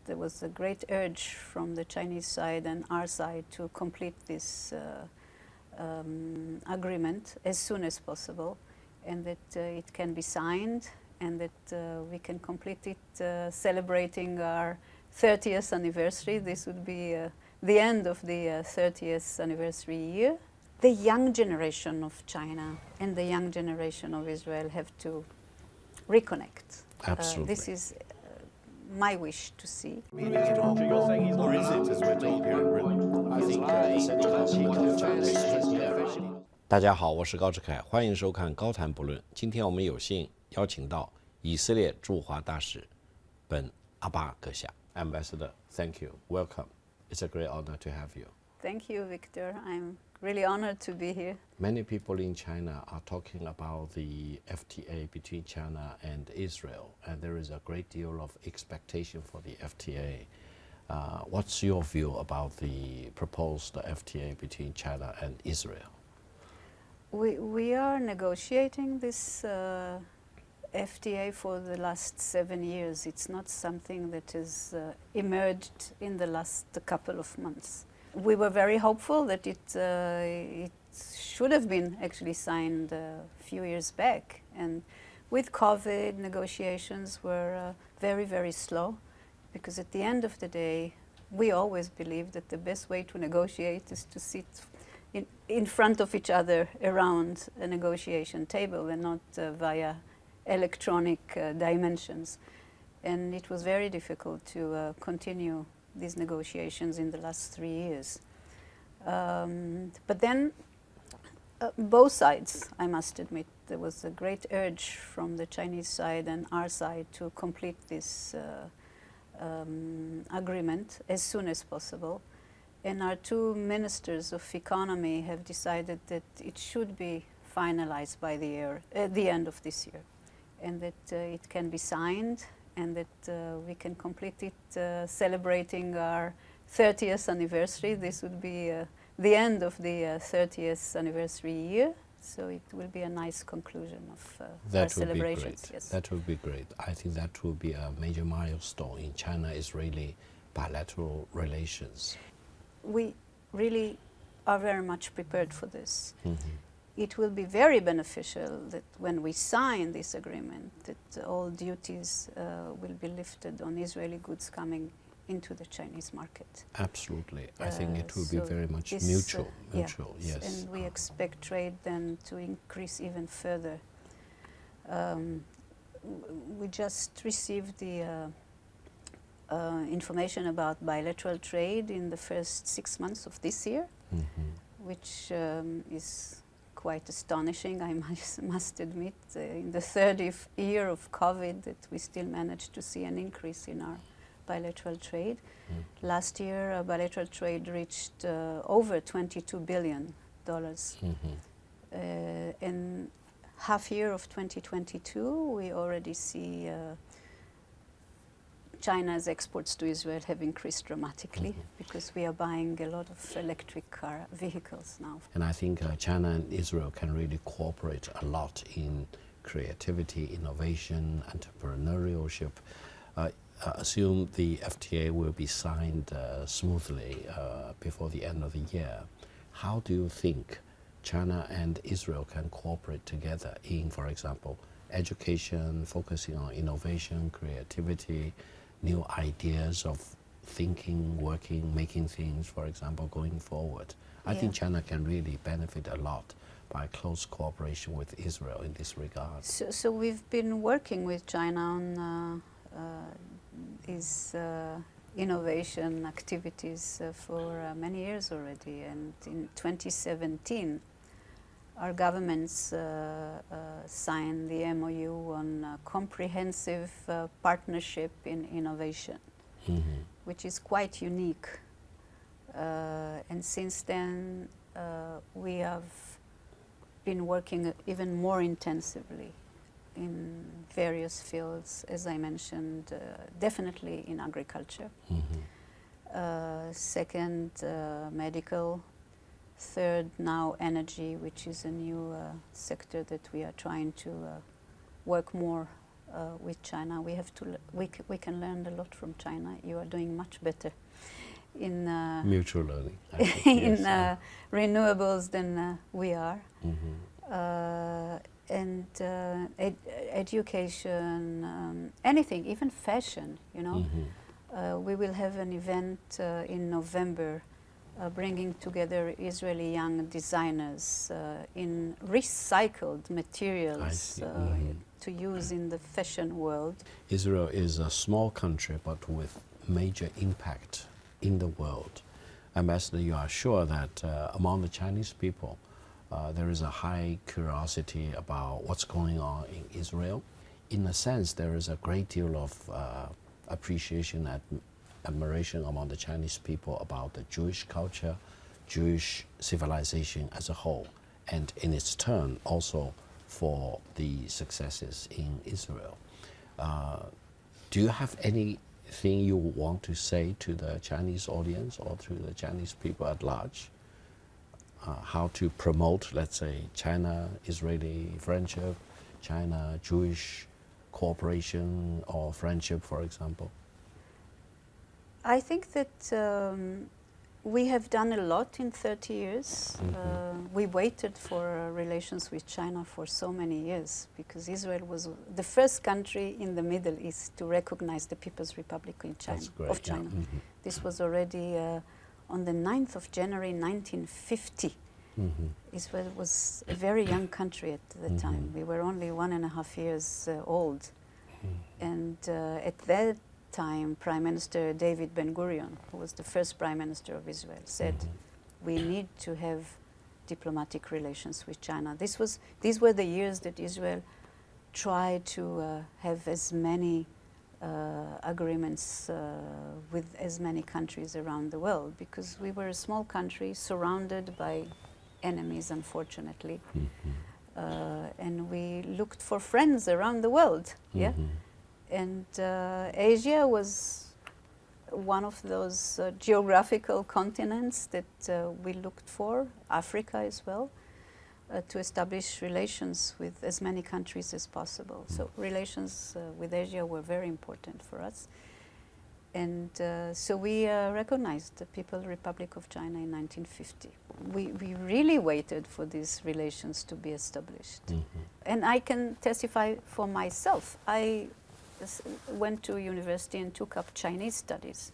there was a great urge from the Chinese side and our side to complete this agreement as soon as possible, and that it can be signed and that we can complete it celebrating our 30th anniversary. This would be the end of the 30th anniversary year. The young generation of China and the young generation of Israel have to reconnect. Absolutely. This is my wish to see. Or is it, as we're told here in Britain? I think essentially. 大家好，我是高志凯，欢迎收看《高谈不论》。今天我们有幸邀请到以色列驻华大使本阿巴阁下 Ambassador. Thank you. Welcome. It's a great honor to have you. Thank you, Victor. I'm really honored to be here. Many people in China are talking about the FTA between China and Israel, and there is a great deal of expectation for the FTA. What's your view about the proposed FTA between China and Israel? We are negotiating this FTA for the last 7 years. It's not something that has emerged in the last couple of months. We were very hopeful that it should have been actually signed a few years back. And with COVID, negotiations were very, very slow, because at the end of the day, we always believe that the best way to negotiate is to sit in front of each other around a negotiation table and not via electronic dimensions. And it was very difficult to continue these negotiations in the last 3 years. But then both sides, I must admit, there was a great urge from the Chinese side and our side to complete this agreement as soon as possible. And our two ministers of economy have decided that it should be finalized by the end of this year, and that it can be signed and that we can complete it celebrating our 30th anniversary. This would be the end of the 30th anniversary year, so it will be a nice conclusion of our celebrations. Yes. That would be great. I think that will be a major milestone in China-Israeli bilateral relations. We really are very much prepared for this. Mm-hmm. It will be very beneficial that when we sign this agreement, that all duties will be lifted on Israeli goods coming into the Chinese market. Absolutely. I think it will be so very much this, mutual, yes. yes. And we expect trade then to increase even further. We just received the information about bilateral trade in the first 6 months of this year, Mm-hmm. which is quite astonishing, I must admit. In the third year of COVID, that we still managed to see an increase in our bilateral trade. Mm. Last year, bilateral trade reached over $22 billion. Mm-hmm. In half year of 2022, we already see China's exports to Israel have increased dramatically, Mm-hmm. because we are buying a lot of electric car vehicles now. And I think China and Israel can really cooperate a lot in creativity, innovation, entrepreneurship. Assume the FTA will be signed smoothly before the end of the year. How do you think China and Israel can cooperate together in, for example, education, focusing on innovation, creativity, new ideas of thinking, working, making things, for example, going forward? I think China can really benefit a lot by close cooperation with Israel in this regard. So we've been working with China on these innovation activities for many years already, and in 2017 our governments signed the MOU on comprehensive partnership in innovation, Mm-hmm. which is quite unique. And since then, we have been working even more intensively in various fields, as I mentioned, definitely in agriculture. Mm-hmm. Second, medical. Third, now energy, which is a new sector that we are trying to work more with China. We have to. We can learn a lot from China. You are doing much better in mutual learning. I think, in yes, renewables than we are. mhm. And education, anything, even fashion, you know. We will have an event in November bringing together Israeli young designers in recycled materials to use in the fashion world. Israel is a small country but with major impact in the world. Ambassador, you are sure that among the Chinese people there is a high curiosity about what's going on in Israel. In a sense, there is a great deal of appreciation and admiration among the Chinese people about the Jewish culture, Jewish civilization as a whole, and in its turn also for the successes in Israel. Do you have anything you want to say to the Chinese audience or to the Chinese people at large? How to promote, let's say, China-Israeli friendship, China-Jewish cooperation or friendship, for example? I think that we have done a lot in 30 years. We waited for relations with China for so many years because Israel was the first country in the Middle East to recognize the People's Republic in China, That's great, of China. yeah. This was already on the 9th of January 1950. Israel was a very young country at the time. We were only 1.5 years old. And at that time, Prime Minister David Ben-Gurion, who was the first Prime Minister of Israel, said, we need to have diplomatic relations with China. These were the years that Israel tried to have as many agreements with as many countries around the world, because we were a small country surrounded by enemies, unfortunately. And we looked for friends around the world. Yeah? And Asia was one of those geographical continents that we looked for, Africa as well, to establish relations with as many countries as possible. So relations with Asia were very important for us. And so we recognized the People's Republic of China in 1950. We really waited for these relations to be established. And I can testify for myself. I went to university and took up Chinese studies.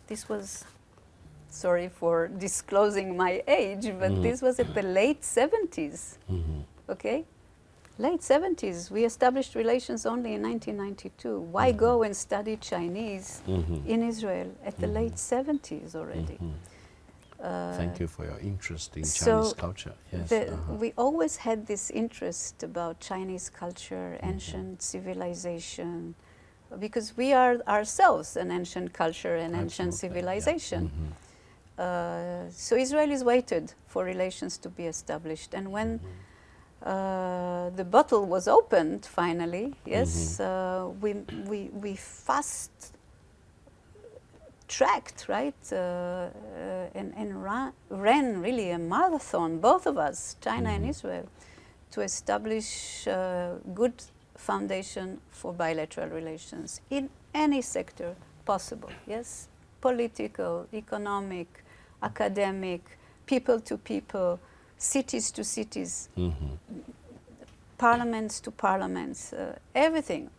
This was, sorry for disclosing my age, but this was at the late 70s, okay? Late 70s, we established relations only in 1992. Why go and study Chinese in Israel at the late 70s already? Thank you for your interest in so Chinese culture. Yes. we always had this interest about Chinese culture, ancient civilization, because we are ourselves an ancient culture and ancient civilization. So Israelis waited for relations to be established. And when the bottle was opened finally, yes, we fast tracked, right, and ran really a marathon, both of us, China and Israel, to establish a good foundation for bilateral relations in any sector possible, yes, political, economic, academic, people to people, cities to cities, parliaments to parliaments, everything.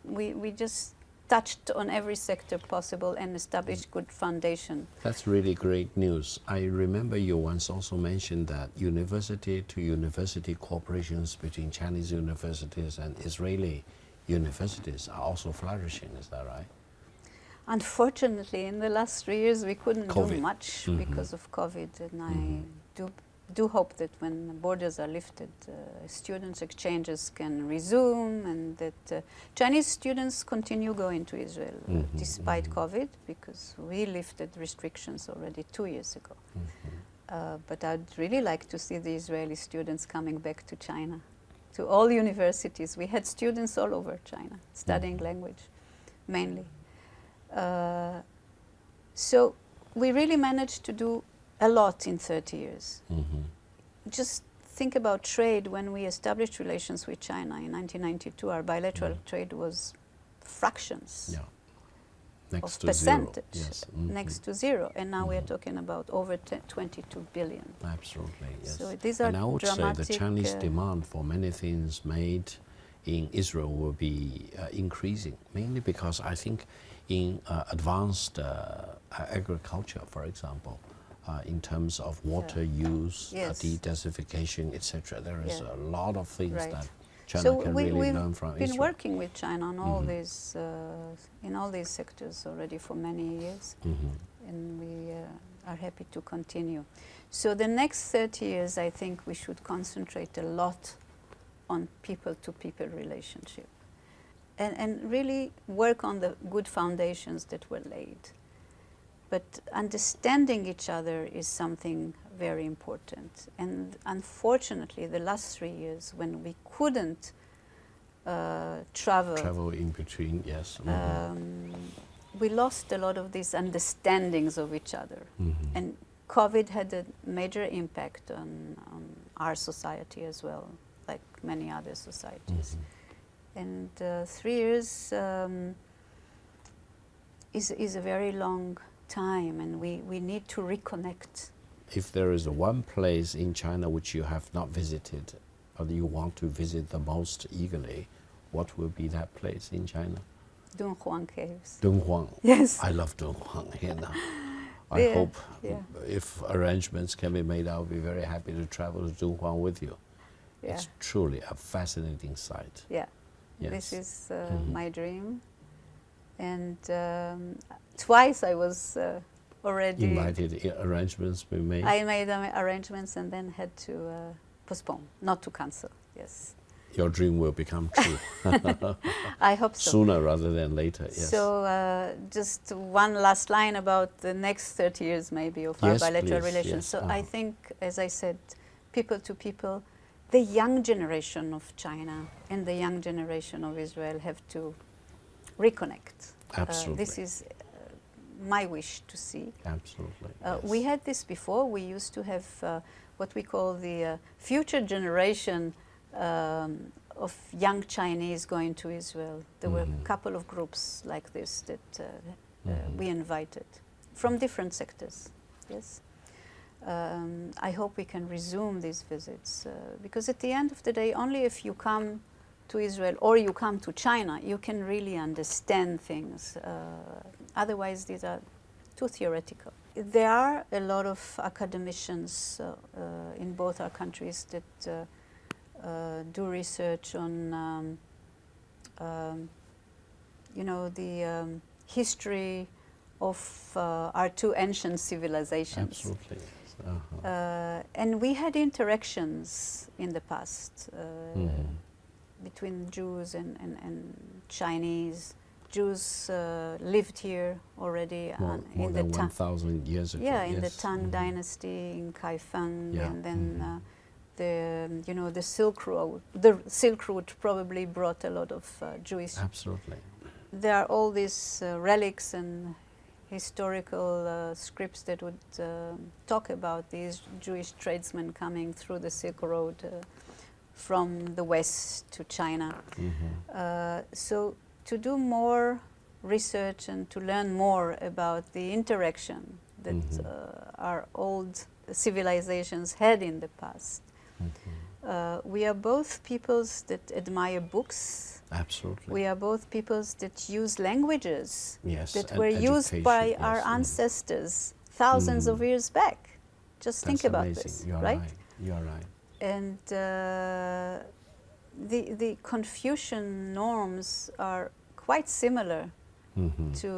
We just touched on every sector possible and established good foundation. That's really great news. I remember you once also mentioned that university-to-university cooperations between Chinese universities and Israeli universities are also flourishing. Is that right? Unfortunately, in the last 3 years, we couldn't do COVID. much because of COVID, and I do hope that when the borders are lifted, students' exchanges can resume, and that Chinese students continue going to Israel despite COVID, because we lifted restrictions already 2 years ago. But I'd really like to see the Israeli students coming back to China, to all universities. We had students all over China studying language, mainly. So we really managed to do a lot in 30 years. Just think about trade, when we established relations with China in 1992, our bilateral trade was fractions Yeah. Next of to percentage, zero. Yes. next to zero. And now we are talking about over 22 billion. Absolutely, yes. So these are and I would say dramatic, the Chinese demand for many things made in Israel will be increasing, mainly because I think in advanced agriculture, for example, in terms of water use, Yes. desertification, etc., there is a lot of things Right. that China So can we, really we've learn from been Israel. working with China on all these, in all these sectors already for many years, and we are happy to continue. So the next 30 years, I think we should concentrate a lot on people-to-people relationship, and really work on the good foundations that were laid. But understanding each other is something very important. And unfortunately, the last 3 years, when we couldn't Travel in between, yes. we lost a lot of these understandings of each other. And COVID had a major impact on our society as well, like many other societies. And 3 years is a very long time, and we need to reconnect. If there is one place in China which you have not visited, or you want to visit the most eagerly, what will be that place in China? Dunhuang Caves. Dunhuang. Yes. I love Dunhuang here now. I Yeah, hope yeah. if arrangements can be made, I'll be very happy to travel to Dunhuang with you. Yeah. It's truly a fascinating site. Yeah. Yes. This is my dream. And twice I was already Invited, arrangements we made. I made arrangements and then had to postpone, not to cancel. Yes. Your dream will become true. I hope so. Sooner rather than later, yes. So just one last line about the next 30 years maybe of our Yes, bilateral please, relations. yes. So I think, as I said, people to people, the young generation of China and the young generation of Israel have to reconnect. Absolutely. This is my wish to see. Absolutely. We yes. had this before. We used to have what we call the future generation of young Chinese going to Israel. There were a couple of groups like this that we invited from different sectors. Yes. I hope we can resume these visits because at the end of the day, only if you come to Israel or you come to China, you can really understand things. Otherwise, these are too theoretical. There are a lot of academicians in both our countries that do research on, you know, the history of our two ancient civilizations. Absolutely. Yes. And we had interactions in the past between Jews and Chinese. Jews lived here already More in than the 1,000 years ago. yeah, in the yes. Tang Dynasty in Kaifeng, Yeah. and then the Silk Road. The Silk Route probably brought a lot of Jewish. Absolutely. There are all these relics and historical scripts that would talk about these Jewish tradesmen coming through the Silk Road from the west to China. So to do more research and to learn more about the interaction that our old civilizations had in the past. We are both peoples that admire books. Absolutely. We are both peoples that use languages Yes, that and were used by education, our yes. ancestors thousands of years back. Just think That's about amazing. this, You're right? You're right. And the Confucian norms are quite similar to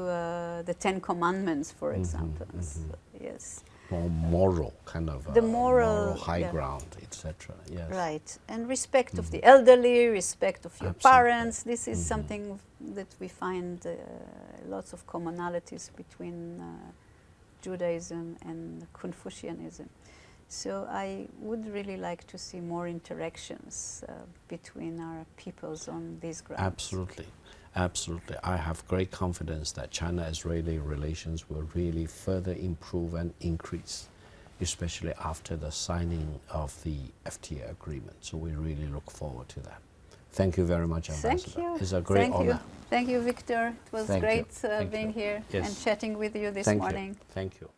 the Ten Commandments, for example. So, yes. More moral, kind of The moral, high yeah. ground, etc. Yes. Right, and respect of the elderly, respect of your Absolutely. parents. This is something that we find lots of commonalities between Judaism and Confucianism. So I would really like to see more interactions between our peoples on these grounds. Absolutely. Absolutely. I have great confidence that China-Israeli relations will really further improve and increase. especially after the signing of the FTA agreement. So we really look forward to that. Thank you very much, Ambassador. Thank you. It's a great Thank honor. You. Thank you, Victor. It was Thank you. great Thank being you. here Yes. and chatting with you this Thank morning. you. Thank you.